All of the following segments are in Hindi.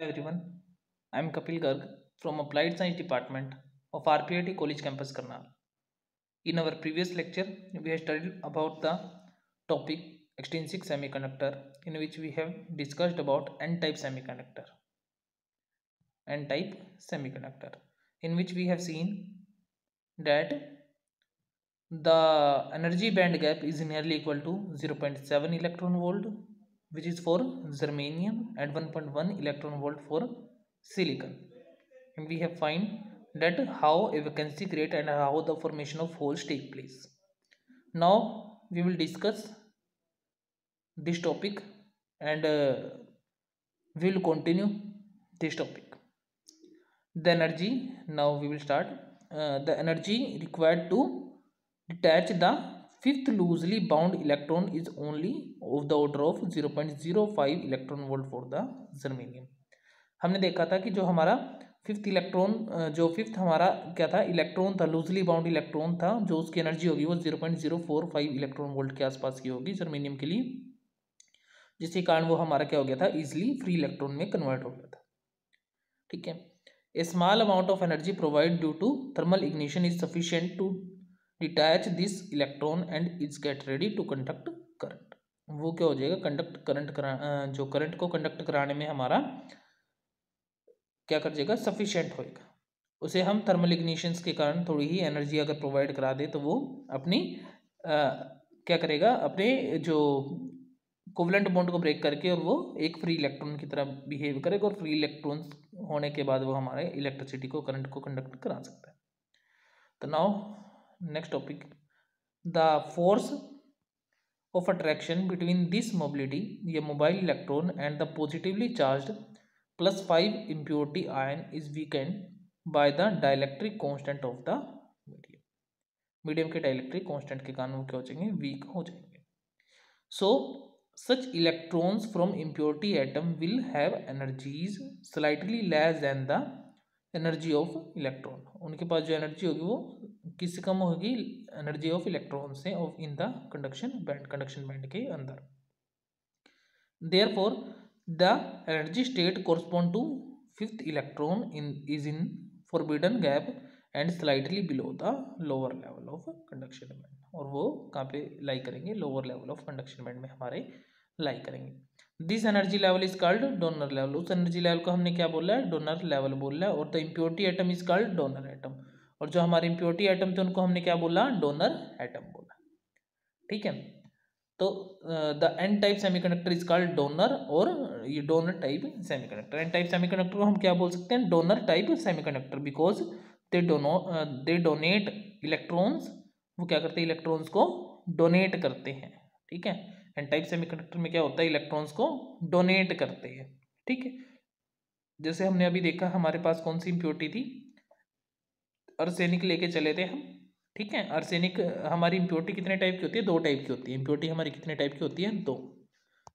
Everyone, I am Kapil Garg from Applied Science Department of RPIT College Campus Karnal. In our previous lecture, we have studied about the topic extrinsic semiconductor, in which we have discussed about n-type semiconductor. N-type semiconductor, in which we have seen that the energy band gap is nearly equal to 0.7 electron volt, which is for germanium, and 1.1 electron volt for silicon. And we have find that how a vacancy create and how the formation of holes take place. Now we will discuss this topic, and we will continue this topic. The energy, now we will start. The energy required to detach the fifth loosely bound electron is only of the order of 0.05 electron volt for the germanium. हमने देखा था कि जो हमारा फिफ्थ इलेक्ट्रॉन, जो फिफ्थ हमारा क्या था, इलेक्ट्रॉन था, लूजली बाउंड इलेक्ट्रॉन था, जो उसकी एनर्जी होगी वो 0.045 इलेक्ट्रॉन वोल्ट के आसपास की होगी जर्मेनियम के लिए, जिसके कारण वो हमारा क्या हो गया था, इजिली फ्री इलेक्ट्रॉन में कन्वर्ट हो गया था. ठीक है. A small amount of energy provide due to thermal ignition is sufficient to detach this electron and is get ready to conduct current. वो क्या हो जाएगा, कंडक्ट करंट जो करंट को कंडक्ट कराने में हमारा क्या कर जाएगा, सफिशिएंट होएगा. उसे हम थर्मल इग्निशंस के कारण थोड़ी ही एनर्जी अगर प्रोवाइड करा दे तो वो अपनी क्या करेगा, अपने जो कोवलेंट बॉन्ड को ब्रेक करके और वो एक फ्री इलेक्ट्रॉन की तरह बिहेव करेगा, और फ्री इलेक्ट्रॉन होने के बाद वो हमारे इलेक्ट्रिसिटी को, करंट को कंडक्ट करा सकता है. तो now next topic, the force of attraction between this mobility, ये mobile electron and the positively charged +5 impurity ion is weakened by the dielectric constant of the medium. Medium के डाइलेक्ट्रिक कांस्टेंट के कारण वो क्या हो जाएंगे, वीक हो जाएंगे. सो such electrons from impurity atom will have energies slightly less than the energy of electron. उनके पास जो एनर्जी होगी वो किससे कम होगी, एनर्जी ऑफ इलेक्ट्रॉन से, of in the conduction band के अंदर. Therefore the energy state correspond to fifth electron is in forbidden gap and slightly below the lower level of conduction band. और वो कहाँ पे लाई करेंगे, lower level of conduction band में हमारे लाई करेंगे. This energy level is called donor level. उस एनर्जी लेवल को हमने क्या बोला है, डोनर लेवल बोला है. और the impurity atom is called donor atom. और जो हमारे इम्प्योरिटी एटम थे उनको हमने क्या बोला, डोनर एटम बोला. ठीक है. तो the N type semiconductor is called donor, और ये donor type semiconductor. N type semiconductor को हम क्या बोल सकते हैं, donor type semiconductor, because they donate electrons. वो क्या करते हैं, इलेक्ट्रॉन्स को डोनेट करते हैं. ठीक है. एन टाइप सेमीकंडक्टर में क्या होता है, इलेक्ट्रॉन्स को डोनेट करते हैं. ठीक है. जैसे हमने अभी देखा, हमारे पास कौन सी इम्प्योरिटी थी, आर्सेनिक लेके चले थे हम. ठीक है. आर्सेनिक हमारी इम्प्योरिटी कितने टाइप की होती है, 2 टाइप की होती है. इम्प्योरिटी हमारी कितने टाइप की होती है, 2.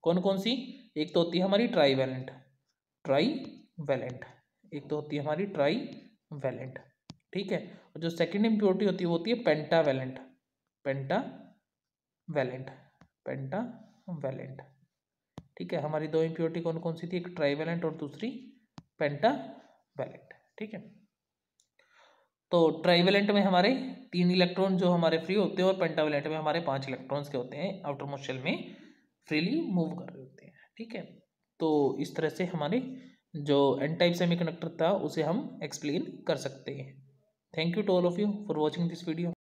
कौन कौन सी, एक तो होती है हमारी ट्राई वैलेंट. एक तो होती है हमारी ट्राई वैलेंट. ठीक है. और जो सेकंड इम्प्योरिटी होती है वो होती है पेंटावैलेंट. ठीक है. हमारी 2 इम्प्योरिटी कौन कौन सी थी, एक ट्राई वैलेंट और दूसरी पेंटावैलेंट. ठीक है. तो ट्राइवेलेंट में हमारे 3 इलेक्ट्रॉन जो हमारे फ्री होते हैं, और पेंटावेलेंट में हमारे 5 इलेक्ट्रॉन्स के होते हैं, आउटर मोस्ट शेल में फ्रीली मूव कर रहे होते हैं. ठीक है. तो इस तरह से हमारे जो एन टाइप सेमीकंडक्टर था उसे हम एक्सप्लेन कर सकते हैं. Thank you to all of you for watching this video.